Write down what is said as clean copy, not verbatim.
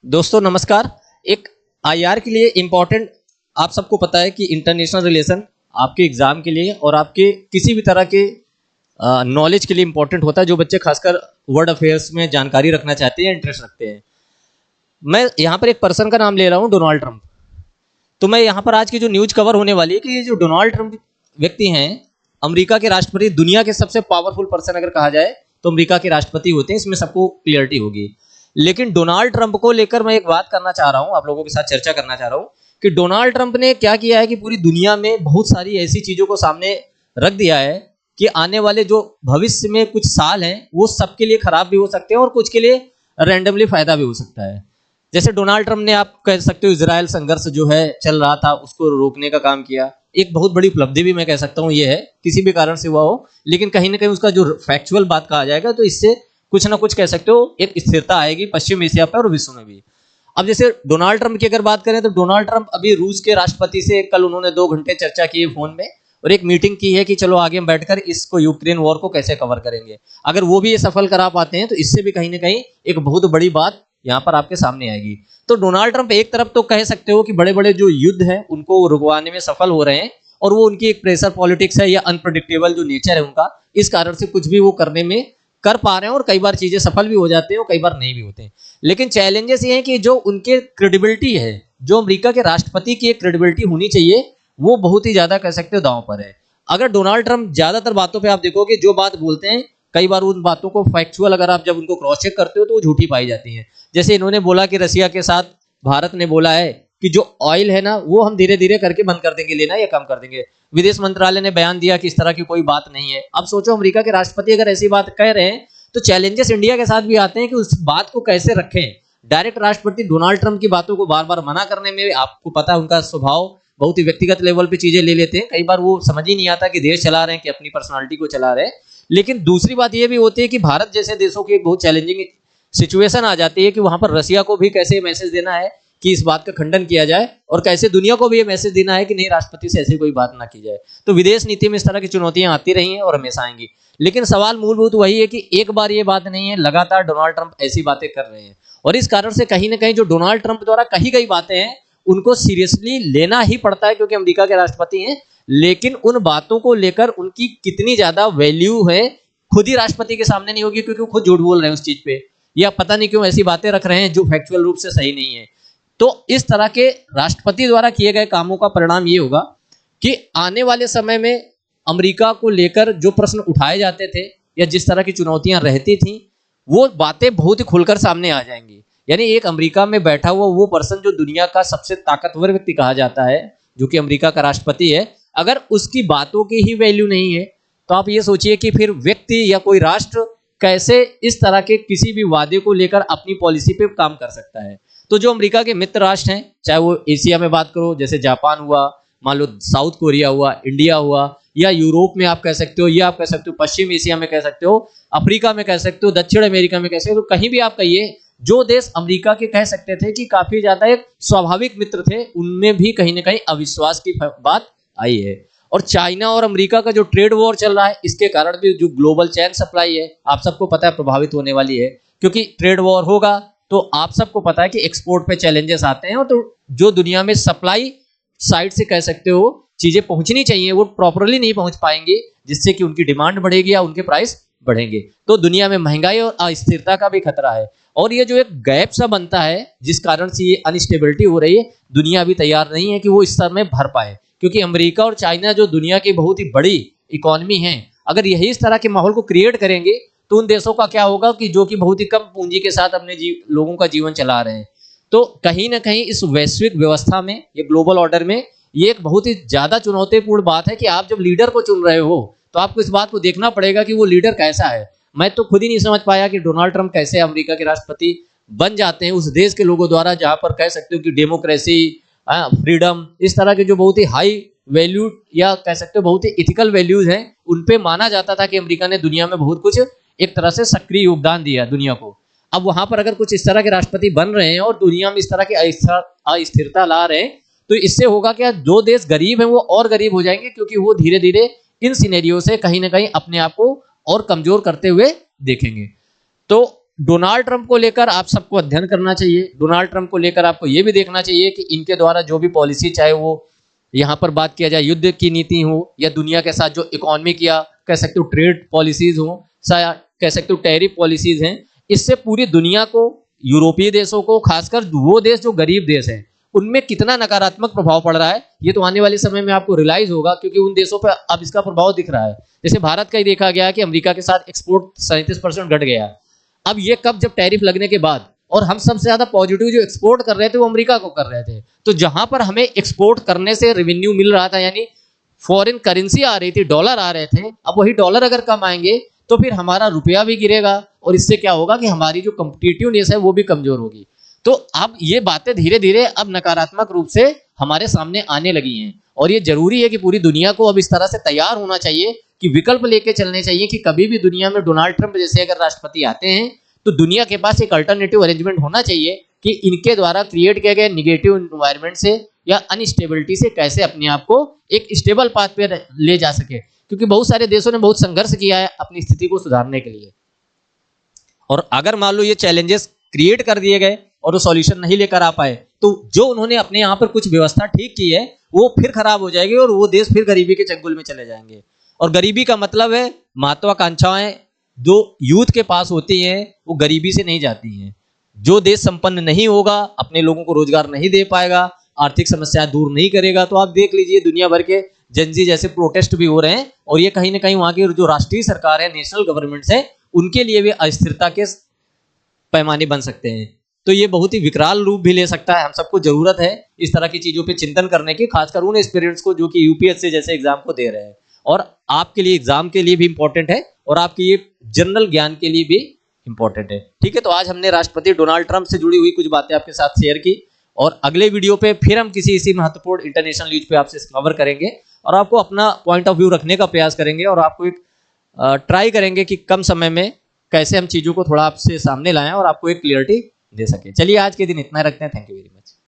दोस्तों नमस्कार। एक आईआर के लिए इम्पोर्टेंट, आप सबको पता है कि इंटरनेशनल रिलेशन आपके एग्जाम के लिए और आपके किसी भी तरह के नॉलेज के लिए इम्पोर्टेंट होता है, जो बच्चे खासकर वर्ल्ड अफेयर्स में जानकारी रखना चाहते हैं, इंटरेस्ट रखते हैं। मैं यहाँ पर एक पर्सन का नाम ले रहा हूँ, डोनाल्ड ट्रंप। तो मैं यहाँ पर आज की जो न्यूज कवर होने वाली है कि ये जो डोनाल्ड ट्रंप व्यक्ति हैं, अमेरिका के राष्ट्रपति, दुनिया के सबसे पावरफुल पर्सन अगर कहा जाए तो अमेरिका के राष्ट्रपति होते हैं, इसमें सबको क्लियरिटी होगी। लेकिन डोनाल्ड ट्रंप को लेकर मैं एक बात करना चाह रहा हूं, आप लोगों के साथ चर्चा करना चाह रहा हूं कि डोनाल्ड ट्रंप ने क्या किया है कि पूरी दुनिया में बहुत सारी ऐसी चीजों को सामने रख दिया है कि आने वाले जो भविष्य में कुछ साल हैं वो सबके लिए खराब भी हो सकते हैं और कुछ के लिए रैंडमली फायदा भी हो सकता है। जैसे डोनाल्ड ट्रंप ने, आप कह सकते हो, इजराइल संघर्ष जो है चल रहा था उसको रोकने का काम किया। एक बहुत बड़ी उपलब्धि भी मैं कह सकता हूँ ये है, किसी भी कारण से हुआ हो, लेकिन कहीं ना कहीं उसका जो फैक्चुअल बात कहा जाएगा तो इससे कुछ ना कुछ कह सकते हो एक स्थिरता आएगी पश्चिम एशिया पर और विश्व में भी। अब जैसे डोनाल्ड ट्रंप की अगर बात करें तो डोनाल्ड ट्रंप अभी रूस के राष्ट्रपति से कल उन्होंने 2 घंटे चर्चा की फोन में और एक मीटिंग की है कि चलो आगे हम बैठकर इसको यूक्रेन वॉर को कैसे कवर करेंगे। अगर वो भी ये सफल करा पाते हैं तो इससे भी कहीं ना कहीं एक बहुत बड़ी बात यहाँ पर आपके सामने आएगी। तो डोनाल्ड ट्रंप एक तरफ तो कह सकते हो कि बड़े बड़े जो युद्ध हैं उनको रुकवाने में सफल हो रहे हैं और वो उनकी एक प्रेशर पॉलिटिक्स है या अनप्रेडिक्टेबल जो नेचर है उनका, इस कारण से कुछ भी वो करने में कर पा रहे हैं और कई बार चीजें सफल भी हो जाते हैं और कई बार नहीं भी होते हैं। लेकिन चैलेंजेस ये हैं कि जो उनके क्रेडिबिलिटी है, जो अमेरिका के राष्ट्रपति की एक क्रेडिबिलिटी होनी चाहिए, वो बहुत ही ज्यादा कह सकते हो दांव पर है। अगर डोनाल्ड ट्रंप ज्यादातर बातों पे आप देखोगे जो बात बोलते हैं, कई बार उन बातों को फैक्चुअल अगर आप जब उनको क्रॉस चेक करते हो तो वो झूठी पाई जाती है। जैसे इन्होंने बोला कि रसिया के साथ भारत ने बोला है कि जो ऑयल है ना वो हम धीरे धीरे करके बंद कर देंगे लेना या कम कर देंगे। विदेश मंत्रालय ने बयान दिया कि इस तरह की कोई बात नहीं है। अब सोचो अमेरिका के राष्ट्रपति अगर ऐसी बात कह रहे हैं तो चैलेंजेस इंडिया के साथ भी आते हैं कि उस बात को कैसे रखें। डायरेक्ट राष्ट्रपति डोनाल्ड ट्रंप की बातों को बार बार मना करने में, आपको पता है उनका स्वभाव बहुत ही व्यक्तिगत लेवल पे चीजें ले लेते हैं, कई बार वो समझ ही नहीं आता कि देश चला रहे हैं कि अपनी पर्सनालिटी को चला रहे हैं। लेकिन दूसरी बात यह भी होती है कि भारत जैसे देशों की एक बहुत चैलेंजिंग सिचुएशन आ जाती है कि वहां पर रसिया को भी कैसे मैसेज देना है कि इस बात का खंडन किया जाए और कैसे दुनिया को भी ये मैसेज देना है कि नहीं, राष्ट्रपति से ऐसी कोई बात ना की जाए। तो विदेश नीति में इस तरह की चुनौतियां आती रही हैं और हमेशा आएंगी। लेकिन सवाल मूलभूत वही है कि एक बार ये बात नहीं है, लगातार डोनाल्ड ट्रंप ऐसी बातें कर रहे हैं और इस कारण से कहीं ना कहीं जो डोनाल्ड ट्रंप द्वारा कही गई बातें हैं उनको सीरियसली लेना ही पड़ता है क्योंकि अमेरिका के राष्ट्रपति हैं। लेकिन उन बातों को लेकर उनकी कितनी ज्यादा वैल्यू है खुद ही राष्ट्रपति के सामने नहीं होगी, क्योंकि वो खुद झूठ बोल रहे हैं उस चीज पे, या पता नहीं क्यों ऐसी बातें रख रहे हैं जो फैक्चुअल रूप से सही नहीं है। तो इस तरह के राष्ट्रपति द्वारा किए गए कामों का परिणाम ये होगा कि आने वाले समय में अमेरिका को लेकर जो प्रश्न उठाए जाते थे या जिस तरह की चुनौतियां रहती थी वो बातें बहुत ही खुलकर सामने आ जाएंगी। यानी एक अमेरिका में बैठा हुआ वो पर्सन जो दुनिया का सबसे ताकतवर व्यक्ति कहा जाता है, जो कि अमेरिका का राष्ट्रपति है, अगर उसकी बातों की ही वैल्यू नहीं है तो आप ये सोचिए कि फिर व्यक्ति या कोई राष्ट्र कैसे इस तरह के किसी भी वादे को लेकर अपनी पॉलिसी पे काम कर सकता है। तो जो अमेरिका के मित्र राष्ट्र हैं, चाहे वो एशिया में बात करो जैसे जापान हुआ, मान लो साउथ कोरिया हुआ, इंडिया हुआ, या यूरोप में आप कह सकते हो, या आप कह सकते हो पश्चिम एशिया में कह सकते हो, अफ्रीका में कह सकते हो, दक्षिण अमेरिका में कह सकते हो, कहीं भी आप कहिए, जो देश अमेरिका के कह सकते थे कि काफी ज्यादा एक स्वाभाविक मित्र थे, उनमें भी कहीं ना कहीं अविश्वास की बात आई है। और चाइना और अमेरिका का जो ट्रेड वॉर चल रहा है, इसके कारण भी जो ग्लोबल चैन सप्लाई है आप सबको पता है प्रभावित होने वाली है, क्योंकि ट्रेड वॉर होगा तो आप सबको पता है कि एक्सपोर्ट पे चैलेंजेस आते हैं और तो जो दुनिया में सप्लाई साइड से कह सकते हो चीजें पहुंचनी चाहिए वो प्रॉपरली नहीं पहुंच पाएंगे, जिससे कि उनकी डिमांड बढ़ेगी या उनके प्राइस बढ़ेंगे। तो दुनिया में महंगाई और अस्थिरता का भी खतरा है और ये जो एक गैप सा बनता है जिस कारण से ये अनस्टेबिलिटी हो रही है, दुनिया अभी तैयार नहीं है कि वो इस स्तर में भर पाए, क्योंकि अमेरिका और चाइना जो दुनिया की बहुत ही बड़ी इकोनॉमी है, अगर यही इस तरह के माहौल को क्रिएट करेंगे तो उन देशों का क्या होगा कि जो कि बहुत ही कम पूंजी के साथ अपने लोगों का जीवन चला रहे हैं। तो कहीं ना कहीं इस वैश्विक व्यवस्था में, ये ग्लोबल ऑर्डर में, ये एक बहुत ही ज्यादा चुनौतीपूर्ण बात है कि आप जब लीडर को चुन रहे हो तो आपको इस बात को देखना पड़ेगा कि वो लीडर कैसा है। मैं तो खुद ही नहीं समझ पाया कि डोनाल्ड ट्रंप कैसे अमेरिका के राष्ट्रपति बन जाते हैं उस देश के लोगों द्वारा जहां पर कह सकते हो कि डेमोक्रेसी, फ्रीडम, इस तरह के जो बहुत ही हाई वैल्यू या कह सकते हो बहुत ही इथिकल वैल्यूज हैं, उन पे माना जाता था कि अमेरिका ने दुनिया में बहुत कुछ एक तरह से सक्रिय योगदान दिया दुनिया को। अब वहां पर अगर कुछ इस तरह के राष्ट्रपति बन रहे हैं और दुनिया में इस तरह की अस्थिरता ला रहे हैं तो इससे होगा क्या, जो देश गरीब है वो और गरीब हो जाएंगे, क्योंकि वो धीरे धीरे इन सिनेरियो से कहीं ना कहीं अपने आप को और कमजोर करते हुए देखेंगे। तो डोनाल्ड ट्रंप को लेकर आप सबको अध्ययन करना चाहिए। डोनाल्ड ट्रंप को लेकर आपको ये भी देखना चाहिए कि इनके द्वारा जो भी पॉलिसी, चाहे वो यहाँ पर बात किया जाए युद्ध की नीति हो या दुनिया के साथ जो इकोनॉमिक या कह सकते हो ट्रेड पॉलिसीज हो, या कह सकते हो टैरिफ पॉलिसीज हैं, इससे पूरी दुनिया को, यूरोपीय देशों को, खासकर वो देश जो गरीब देश हैं, उनमें कितना नकारात्मक प्रभाव पड़ रहा है, ये तो आने वाले समय में आपको रियलाइज होगा, क्योंकि उन देशों पर अब इसका प्रभाव दिख रहा है। जैसे भारत का ही देखा गया कि अमेरिका के साथ एक्सपोर्ट 37% घट गया। अब ये कब, जब टैरिफ लगने के बाद, और हम सबसे ज्यादा पॉजिटिव जो एक्सपोर्ट कर रहे थे वो अमेरिका को कर रहे थे। तो जहां पर हमें एक्सपोर्ट करने से रेवेन्यू मिल रहा था, यानी फॉरेन करेंसी आ रही थी, डॉलर आ रहे थे, अब वही डॉलर अगर कम आएंगे तो फिर हमारा रुपया भी गिरेगा, और इससे क्या होगा कि हमारी जो कॉम्पिटिटिवनेस है वो भी कमजोर होगी। तो अब ये बातें धीरे धीरे अब नकारात्मक रूप से हमारे सामने आने लगी हैं, और ये जरूरी है कि पूरी दुनिया को अब इस तरह से तैयार होना चाहिए कि विकल्प लेके चलने चाहिए कि कभी भी दुनिया में डोनाल्ड ट्रंप जैसे अगर राष्ट्रपति आते हैं तो दुनिया के पास एक अल्टरनेटिव अरेंजमेंट होना चाहिए कि इनके द्वारा क्रिएट किए गए निगेटिव एनवायरनमेंट से या अनस्टेबिलिटी से कैसे अपने आप को एक स्टेबल पाथ पे ले जा सके, क्योंकि बहुत सारे देशों ने बहुत संघर्ष किया है अपनी स्थिति को सुधारने के लिए। और अगर मान लो ये चैलेंजेस क्रिएट कर दिए गए और वो सॉल्यूशन नहीं लेकर आ पाए, तो जो उन्होंने अपने यहाँ पर कुछ व्यवस्था ठीक की है वो फिर खराब हो जाएगी और वो देश फिर गरीबी के चंगुल में चले जाएंगे। और गरीबी का मतलब है महत्वाकांक्षाएं जो यूथ के पास होती हैं वो गरीबी से नहीं जाती हैं। जो देश संपन्न नहीं होगा, अपने लोगों को रोजगार नहीं दे पाएगा, आर्थिक समस्या दूर नहीं करेगा, तो आप देख लीजिए दुनिया भर के जनजी जैसे प्रोटेस्ट भी हो रहे हैं, और ये कहीं ना कहीं वहां की जो राष्ट्रीय सरकार है, नेशनल गवर्नमेंट्स है, उनके लिए भी अस्थिरता के पैमाने बन सकते हैं। तो ये बहुत ही विकराल रूप भी ले सकता है। हम सबको जरूरत है इस तरह की चीजों पे चिंतन करने की, खासकर उन एस्पिरेंट्स को जो कि यूपीएससी जैसे एग्जाम को दे रहे हैं, और आपके लिए एग्जाम के लिए भी इंपॉर्टेंट है और आपके ये जनरल ज्ञान के लिए भी इंपॉर्टेंट है। ठीक है, तो आज हमने राष्ट्रपति डोनाल्ड ट्रंप से जुड़ी हुई कुछ बातें आपके साथ शेयर की, और अगले वीडियो पे फिर हम किसी इसी महत्वपूर्ण इंटरनेशनल न्यूज पे आपसे कवर करेंगे और आपको अपना पॉइंट ऑफ व्यू रखने का प्रयास करेंगे, और आपको एक ट्राई करेंगे कि कम समय में कैसे हम चीजों को थोड़ा आपसे सामने लाएं और आपको एक क्लियरिटी दे सके। चलिए आज के दिन इतना रखते हैं। Thank you very much.